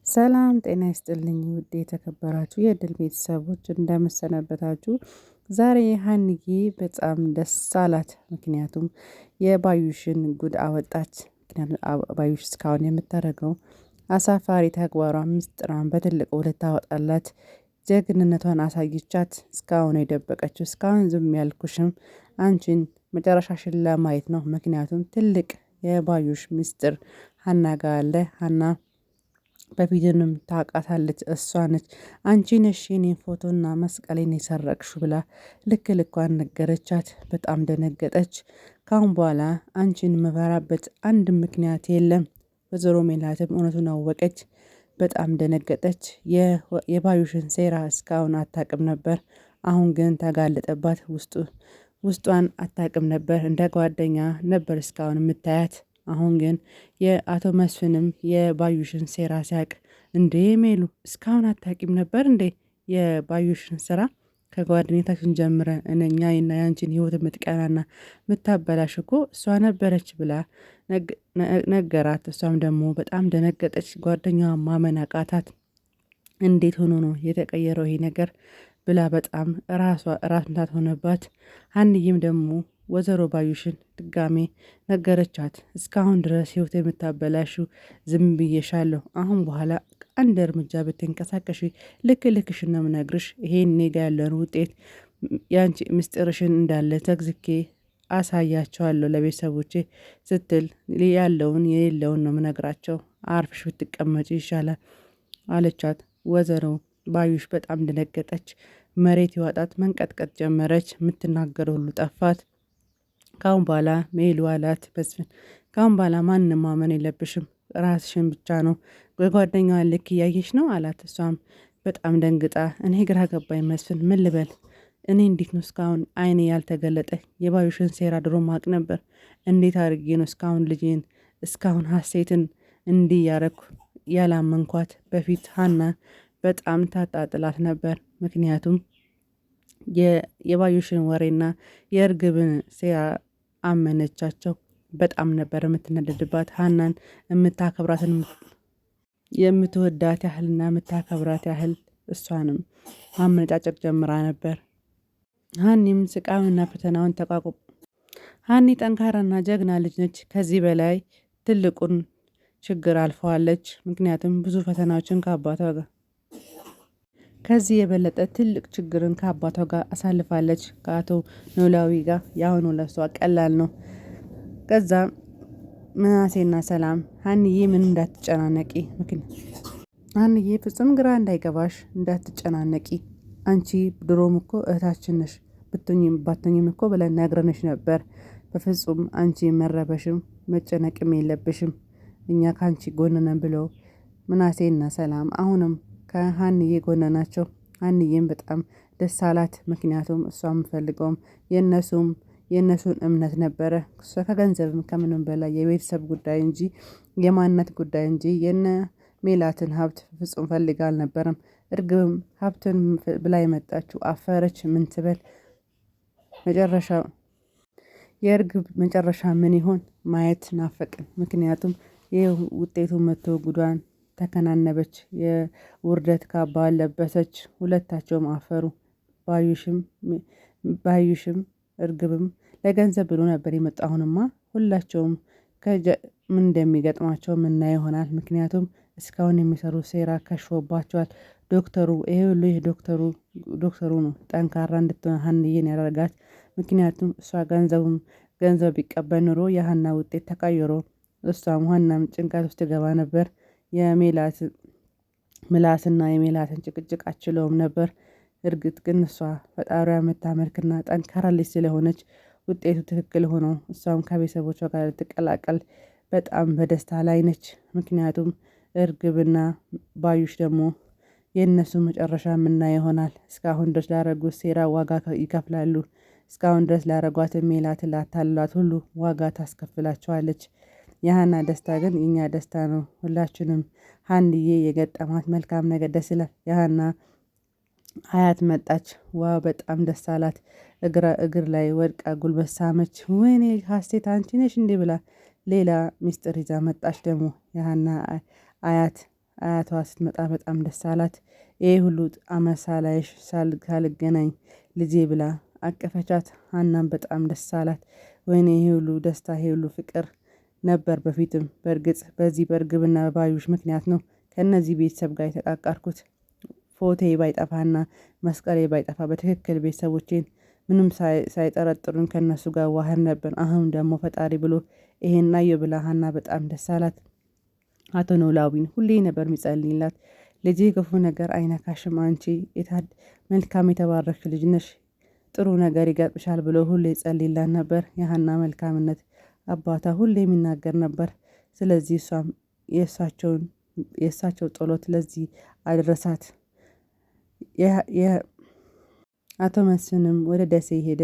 ሰላም ጤና ይስጥልኝ ውድ የተከበራችሁ የድል ቤተሰቦች እንደምሰነበታችሁ። ዛሬ ሀንዬ በጣም ደስ አላት። ምክንያቱም የባዩሽን ጉድ አወጣች። ምክንያቱም ባዩሽ እስካሁን የምታደርገው አሳፋሪ ተግባሯ ምስጢሯን በትልቁ ልታወጣላት ጀግንነቷን አሳይቻት እስካሁን የደበቀችው እስካሁን ዝም ያልኩሽም አንቺን መጨረሻሽን ለማየት ነው። ምክንያቱም ትልቅ የባዩሽ ምስጢር ሀና ጋር አለ። ሀና በፊትንም ታውቃታለች። እሷ ነች አንቺ ነሽ የኔን ፎቶና መስቀሌን የሰረቅሹ ብላ ልክ ልኳን ነገረቻት። በጣም ደነገጠች። ካሁን በኋላ አንቺን ምፈራበት አንድ ምክንያት የለም። ወይዘሮ ሜላትም እውነቱን አወቀች። በጣም ደነገጠች። የባዩሽን ሴራ እስካሁን አታቅም ነበር። አሁን ግን ተጋለጠባት። ውስጧን አታቅም ነበር። እንደ ጓደኛ ነበር እስካሁን የምታያት። አሁን ግን የአቶ መስፍንም የባዩሽን ሴራ ሲያቅ እንዴ ሜሉ እስካሁን አታቂም ነበር እንዴ የባዩሽን ስራ ከጓደኝነታችን ጀምረን እነኛ እና ያንቺን ህይወት የምትቀናና የምታበላሽ እኮ እሷ ነበረች ብላ ነገራት። እሷም ደግሞ በጣም ደነገጠች። ጓደኛዋ ማመን አቃታት። እንዴት ሆኖ ነው የተቀየረው ይሄ ነገር ብላ በጣም ራስ ምታት ሆነባት። ሀንዬም ደግሞ ወይዘሮ ባዩሽን ድጋሜ ነገረቻት። እስካሁን ድረስ ህይወት የምታበላሹ ዝም ብዬሻለሁ። አሁን በኋላ አንድ እርምጃ ብትንቀሳቀሽ ልክሽን ነው የምነግርሽ። ይሄን እኔ ጋ ያለውን ውጤት ያንቺ ምስጢርሽን እንዳለ ተግዝኬ አሳያቸዋለሁ ለቤተሰቦቼ ስትል ያለውን የሌለውን ነው ምነግራቸው። አርፍሽ ብትቀመጪ ይሻላል አለቻት። ወይዘሮ ባዩሽ በጣም ደነገጠች። መሬት ይዋጣት መንቀጥቀጥ ጀመረች። የምትናገረው ሁሉ ጠፋት። ካሁን በኋላ ሜሉ አላት መስፍን፣ ካሁን በኋላ ማንም ማመን የለብሽም ራስሽን ብቻ ነው። የጓደኛዋን ልክ እያየሽ ነው አላት። እሷም በጣም ደንግጣ እኔ ግራ ገባኝ መስፍን፣ ምን ልበል? እኔ እንዴት ነው እስካሁን አይኔ ያልተገለጠ? የባዩሽን ሴራ ድሮ ማቅ ነበር። እንዴት አድርጌ ነው እስካሁን ልጄን እስካሁን ሀሴትን እንዲህ ያረኩ ያላመንኳት? በፊት ሀና በጣም ታጣጥላት ነበር። ምክንያቱም የባዩሽን ወሬና የእርግብን ሴራ አመነቻቸው። በጣም ነበር የምትነደድባት። ሀናን የምታከብራትን የምትወዳት ያህልና የምታከብራት ያህል እሷንም ማመነጫጨቅ ጀምራ ነበር። ሀኒም ስቃዩንና ፈተናውን ተቋቁም ሀኒ ጠንካራና ጀግና ልጅ ነች። ከዚህ በላይ ትልቁን ችግር አልፈዋለች። ምክንያቱም ብዙ ፈተናዎችን ከአባቷ ጋር ከዚህ የበለጠ ትልቅ ችግርን ከአባቷ ጋር አሳልፋለች። ከአቶ ኖላዊ ጋር የአሁኑ ለሷ ቀላል ነው። ከዛ ምናሴና ሰላም ሀንዬ ምን እንዳትጨናነቂ ሀንዬ ፍጹም ግራ እንዳይገባሽ እንዳትጨናነቂ። አንቺ ድሮም እኮ እህታችን ነሽ፣ ባትሆኝም እኮ ብለን ነግረንሽ ነበር። በፍጹም አንቺ መረበሽም መጨነቅም የለብሽም። እኛ ከአንቺ ጎን ነን ብሎ ምናሴና ሰላም አሁንም ከሀንዬ ጎን ናቸው። ሀንዬም በጣም ደስ አላት። ምክንያቱም እሷ የምፈልገውም የእነሱን እምነት ነበረ። እሷ ከገንዘብም ከምንም በላይ የቤተሰብ ጉዳይ እንጂ የማንነት ጉዳይ እንጂ የነ ሜላትን ሀብት ፍጹም ፈልጋ አልነበረም። እርግብም ሀብትን ብላ የመጣችው አፈረች። ምን ትበል? የእርግብ መጨረሻ ምን ይሆን ማየት ናፈቅን። ምክንያቱም ይህ ውጤቱ መቶ ጉዷን ተከናነበች። የውርደት ካባ ለበሰች። ሁለታቸውም አፈሩ። ባዩሽም እርግብም ለገንዘብ ብሎ ነበር የመጣ። አሁንማ ሁላቸውም ምን እንደሚገጥማቸው ምናየው ይሆናል። ምክንያቱም እስካሁን የሚሰሩት ሴራ ከሽፎባቸዋል። ዶክተሩ ይሄ ሁሉ ዶክተሩ ነው ጠንካራ እንድትሆን ሀንዬን ያደርጋት። ምክንያቱም እሷ ገንዘብ ቢቀበል ኑሮ የሀና ውጤት ተቀይሮ እሷም ሀናም ጭንቀት ውስጥ ገባ ነበር። ምላስና የሜላትን ጭቅጭቅ አችለውም ነበር። እርግጥ ግን እሷ ፈጣሪዋ የምታመልክና ጠንካራ ልጅ ስለሆነች ውጤቱ ትክክል ሆኖ እሷም ከቤተሰቦቿ ጋር ልትቀላቀል በጣም በደስታ ላይ ነች። ምክንያቱም እርግብና ባዩሽ ደግሞ የእነሱ መጨረሻ የምናየው ይሆናል። እስካሁን ድረስ ላረጉት ሴራ ዋጋ ይከፍላሉ። እስካሁን ድረስ ላረጓት ሜላትን ላታልሏት ሁሉ ዋጋ ታስከፍላቸዋለች። የሀና ደስታ ግን የኛ ደስታ ነው። ሁላችንም ሀንዬ የገጠማት መልካም ነገር ደስ ይላል። የሀና አያት መጣች። ዋው በጣም ደስ አላት። እግር ላይ ወድቃ ጉልበት ሳመች። ወይኔ ሀሴት አንቺ ነሽ እንዴ ብላ ሌላ ሚስጥር ይዛ መጣች። ደግሞ የሀና አያት አያቷ ስትመጣ በጣም ደስ አላት። ይሄ ሁሉ አመት ሳላይሽ ሳልገናኝ ልጄ ብላ አቀፈቻት። ሀናም በጣም ደስ አላት። ወይኔ ይሄ ሁሉ ደስታ ይሄ ሁሉ ፍቅር ነበር በፊትም። በእርግጥ በዚህ በእርግብና በባዩሽ ምክንያት ነው ከእነዚህ ቤተሰብ ጋር የተቃቃርኩት። ፎቴ ባይጠፋና መስቀሌ ባይጠፋ በትክክል ቤተሰቦቼን ምንም ሳይጠረጥሩን ከእነሱ ጋር ዋህር ነበር። አሁን ደግሞ ፈጣሪ ብሎ ይሄን አየሁ ብላ ሀና በጣም ደስ አላት። አቶ ኖላዊን ሁሌ ነበር የሚጸልይላት። ልጄ ክፉ ነገር አይነካሽም፣ አንቺ መልካም የተባረክሽ ልጅ ነሽ፣ ጥሩ ነገር ይገጥምሻል ብሎ ሁሌ ይጸልይላት ነበር። የሀና መልካምነት አባቷ ሁሌ የሚናገር ነበር። ስለዚህ እሷም የእሳቸው ጸሎት ለዚህ አደረሳት። አቶ መስፍንም ወደ ደሴ ሄደ።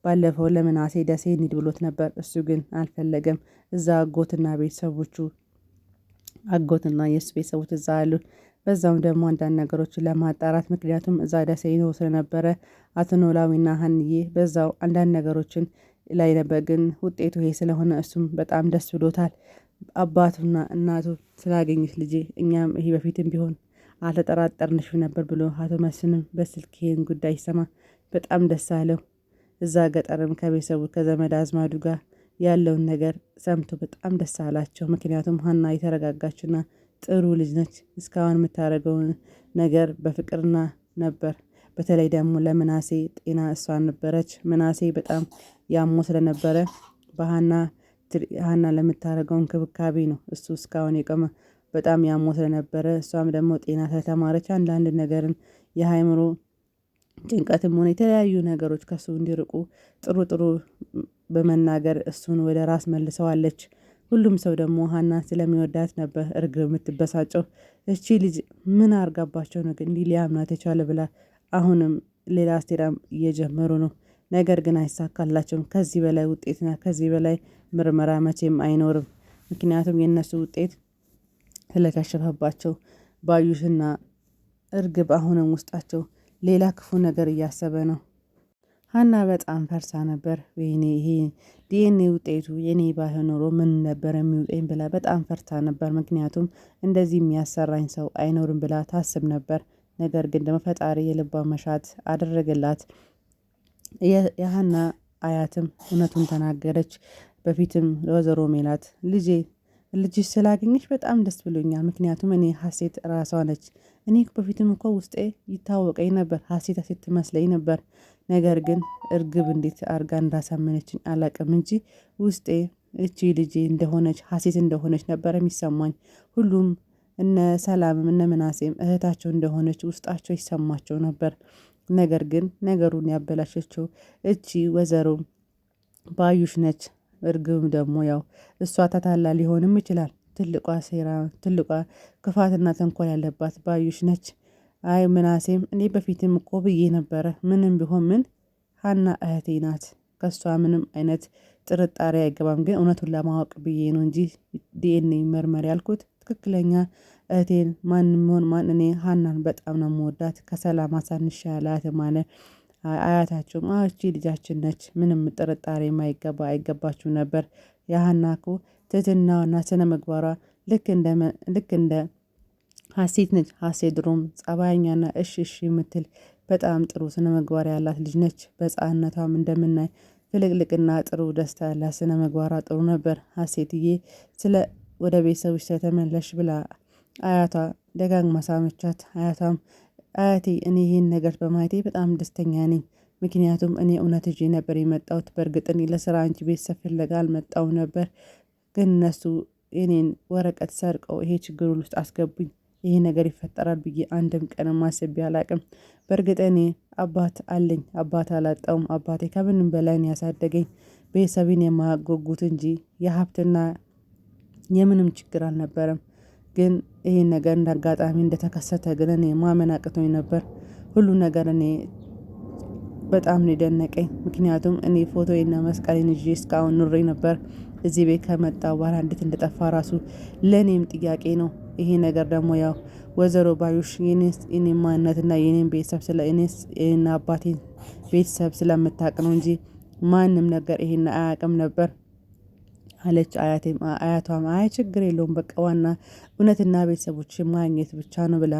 ባለፈው ለምናሴ ደሴ እንሂድ ብሎት ነበር። እሱ ግን አልፈለገም። እዛ አጎትና የእሱ ቤተሰቦች እዛ አሉ። በዛውም ደግሞ አንዳንድ ነገሮችን ለማጣራት ምክንያቱም እዛ ደሴ ይኖር ስለነበረ አቶ ኖላዊና ሀንዬ በዛው አንዳንድ ነገሮችን ላይ ነበር። ግን ውጤቱ ይሄ ስለሆነ እሱም በጣም ደስ ብሎታል። አባቱና እናቱ ስላገኙት ልጄ እኛም ይሄ በፊትም ቢሆን አልተጠራጠርንሽም ነበር ብሎ አቶ መስፍንም በስልክ ይሄን ጉዳይ ሲሰማ በጣም ደስ አለው። እዛ ገጠርም ከቤተሰቡ ከዘመድ አዝማዱ ጋር ያለውን ነገር ሰምቶ በጣም ደስ አላቸው። ምክንያቱም ሀና የተረጋጋችና ጥሩ ልጅ ነች። እስካሁን የምታደርገውን ነገር በፍቅርና ነበር። በተለይ ደግሞ ለምናሴ ጤና እሷን ነበረች። ምናሴ በጣም ያሞ ስለነበረ ሀና ለምታደርገው እንክብካቤ ነው እሱ እስካሁን የቆመ። በጣም ያሞ ስለነበረ እሷም ደግሞ ጤና ስለተማረች አንዳንድ ነገርን የሃይምሮ ጭንቀትም ሆነ የተለያዩ ነገሮች ከሱ እንዲርቁ ጥሩ ጥሩ በመናገር እሱን ወደ ራስ መልሰዋለች። ሁሉም ሰው ደግሞ ሀናን ስለሚወዳት ነበር እርግብ የምትበሳጨው። እቺ ልጅ ምን አርጋባቸው ነው እንዲህ ሊያምናት የቻለ ብላ አሁንም ሌላ አስቴራም እየጀመሩ ነው። ነገር ግን አይሳካላቸውም። ከዚህ በላይ ውጤትና ከዚህ በላይ ምርመራ መቼም አይኖርም። ምክንያቱም የእነሱ ውጤት ስለከሸፈባቸው ባዩሽና እርግብ አሁንም ውስጣቸው ሌላ ክፉ ነገር እያሰበ ነው። ሀና በጣም ፈርሳ ነበር። ወይኔ ይሄ ዲኤንኤ ውጤቱ የኔ ባይሆን ኖሮ ምን ነበር የሚውጠኝ ብላ በጣም ፈርታ ነበር። ምክንያቱም እንደዚህ የሚያሰራኝ ሰው አይኖርም ብላ ታስብ ነበር። ነገር ግን ደግሞ ፈጣሪ የልቧን መሻት አደረገላት። የሀና አያትም እውነቱን ተናገረች። በፊትም ለወይዘሮ ሜላት ልጅሽ ስላገኘች በጣም ደስ ብሎኛል። ምክንያቱም እኔ ሀሴት ራሷ ነች። እኔ በፊትም እኮ ውስጤ ይታወቀኝ ነበር ሀሴት ትመስለኝ ነበር። ነገር ግን እርግብ እንዴት አርጋ እንዳሳመነችኝ አላቅም እንጂ ውስጤ እቺ ልጄ እንደሆነች ሀሴት እንደሆነች ነበር የሚሰማኝ። ሁሉም እነ ሰላምም እነ ምናሴም እህታቸው እንደሆነች ውስጣቸው ይሰማቸው ነበር። ነገር ግን ነገሩን ያበላሸችው እቺ ወይዘሮ ባዩሽ ነች። እርግብም ደግሞ ያው እሷ ተታላ ሊሆንም ይችላል። ትልቋ ክፋትና ተንኮል ያለባት ባዩሽ ነች። አይ ምናሴም እኔ በፊትም እኮ ብዬ ነበረ ምንም ቢሆን ምን ሀና እህቴ ናት፣ ከሷ ምንም አይነት ጥርጣሬ አይገባም። ግን እውነቱን ለማወቅ ብዬ ነው እንጂ ዲኤንኤ መርመር ያልኩት ትክክለኛ እህቴን ማንም ሆን ማን እኔ ሀናን በጣም ነው የምወዳት ከሰላም አሳንሻ አላያትም አለ። አያታቸውም እቺ ልጃችን ነች ምንም ጥርጣሬ አይገባችሁ ነበር። የሀና እኮ ትህትናዋና ስነ ምግባሯ ልክ እንደ ሀሴት ነች። ሀሴት ድሮም ጸባያኛና እሺ የምትል በጣም ጥሩ ስነ ምግባር ያላት ልጅ ነች። በሕፃንነቷም እንደምናይ ፍልቅልቅና ጥሩ ደስታ ያላት ስነ ምግባሯ ጥሩ ነበር። ሀሴትዬ ወደ ቤተሰቦች ስለተመለሽ ብላ አያቷ ደጋግማ ሳመቻት። አያቷም አያቴ እኔ ይህን ነገር በማየቴ በጣም ደስተኛ ነኝ። ምክንያቱም እኔ እውነት ይዤ ነበር የመጣሁት። በእርግጥ እኔ ለስራ እንጂ ቤተሰብ ፍለጋ አልመጣሁም ነበር። ግን እነሱ የኔን ወረቀት ሰርቀው ይሄ ችግር ውስጥ አስገቡኝ። ይሄ ነገር ይፈጠራል ብዬ አንድም ቀንም አስቤ አላቅም። በእርግጥ እኔ አባት አለኝ፣ አባት አላጣውም። አባቴ ከምንም በላይ ነው ያሳደገኝ። ቤተሰቤን የማያጓጉት እንጂ የሀብትና የምንም ችግር አልነበረም። ግን ይሄን ነገር እንደ አጋጣሚ እንደተከሰተ ግን እኔ ማመን አቅቶኝ ነበር። ሁሉ ነገር እኔ በጣም ነው የደነቀኝ። ምክንያቱም እኔ ፎቶዬና መስቀሌን ይዤ እስካሁን ኑሬ ነበር። እዚህ ቤት ከመጣ በኋላ እንዴት እንደጠፋ ራሱ ለእኔም ጥያቄ ነው። ይሄ ነገር ደግሞ ያው ወይዘሮ ባዩሽ የኔን ማንነትና የኔን ቤተሰብ የኔና አባቴን ቤተሰብ ስለምታውቅ ነው እንጂ ማንም ነገር ይሄን አያውቅም ነበር። አለች። አያቷም አይ ችግር የለውም በቃ ዋና እውነትና ቤተሰቦችን ማግኘት ብቻ ነው ብላ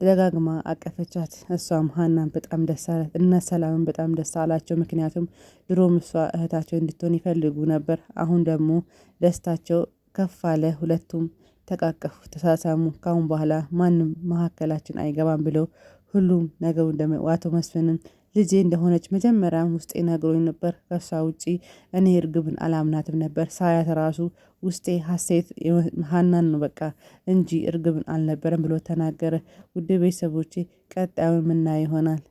ደጋግማ አቀፈቻት። እሷም ሀናን በጣም ደስ አላት እና ሰላምን በጣም ደስ አላቸው። ምክንያቱም ድሮም እሷ እህታቸው እንድትሆን ይፈልጉ ነበር። አሁን ደግሞ ደስታቸው ከፍ አለ። ሁለቱም ተቃቀፉ፣ ተሳሳሙ። ካሁን በኋላ ማንም መካከላችን አይገባም ብለው ሁሉም ነገሩ አቶ መስፍንም ልጄ እንደሆነች መጀመሪያም ውስጤ ነግሮኝ ነበር። ከሷ ውጪ እኔ እርግብን አላምናትም ነበር። ሳያት ራሱ ውስጤ ሀሴት ሀናን ነው በቃ እንጂ እርግብን አልነበረም ብሎ ተናገረ። ውድ ቤተሰቦቼ ቀጣዩን ምናየው ይሆናል።